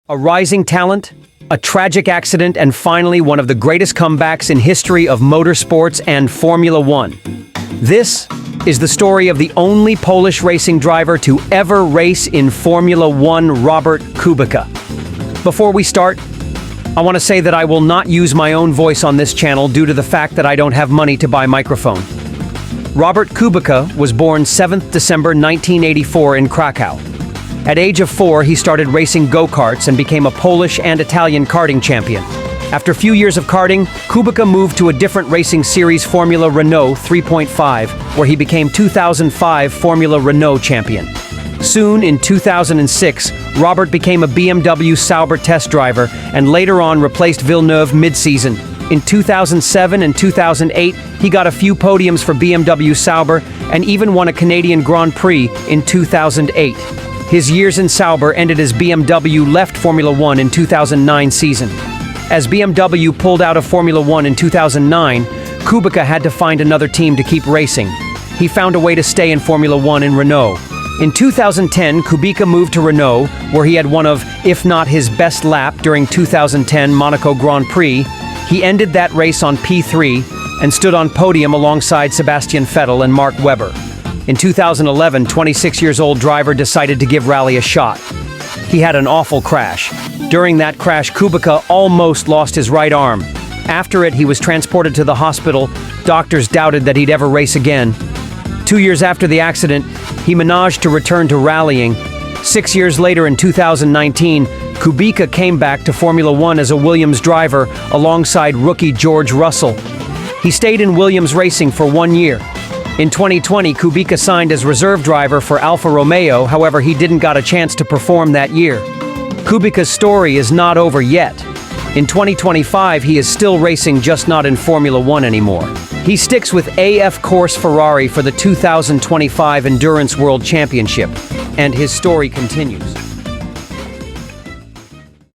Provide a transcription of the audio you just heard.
A rising talent, a tragic accident, and finally one of the greatest comebacks in history of motorsports and Formula One. This is the story of the only Polish racing driver to ever race in Formula One, Robert Kubica. Before we start, I want to say that I will not use my own voice on this channel due to the fact that I don't have money to buy a microphone. Robert Kubica was born 7th December 1984 in Krakow. At age of 4, he started racing go-karts and became a Polish and Italian karting champion. After a few years of karting, Kubica moved to a different racing series, Formula Renault 3.5, where he became 2005 Formula Renault champion. Soon, in 2006, Robert became a BMW Sauber test driver and later on replaced Villeneuve mid-season. In 2007 and 2008, he got a few podiums for BMW Sauber and even won a Canadian Grand Prix in 2008. His years in Sauber ended as BMW left Formula One in 2009 season. As BMW pulled out of Formula One in 2009, Kubica had to find another team to keep racing. He found a way to stay in Formula One in Renault. In 2010, Kubica moved to Renault, where he had one of, if not his best lap during 2010 Monaco Grand Prix. He ended that race on P3 and stood on podium alongside Sebastian Vettel and Mark Webber. In 2011, 26-year-old driver decided to give rally a shot. He had an awful crash. During that crash, Kubica almost lost his right arm. After it, he was transported to the hospital. Doctors doubted that he'd ever race again. 2 years after the accident, he managed to return to rallying. 6 years later, in 2019, Kubica came back to Formula One as a Williams driver alongside rookie George Russell. He stayed in Williams racing for 1 year. In 2020, Kubica signed as reserve driver for Alfa Romeo, however, he didn't get a chance to perform that year. Kubica's story is not over yet. In 2025, he is still racing, just not in Formula One anymore. He sticks with AF Corse Ferrari for the 2025 Endurance World Championship, and his story continues.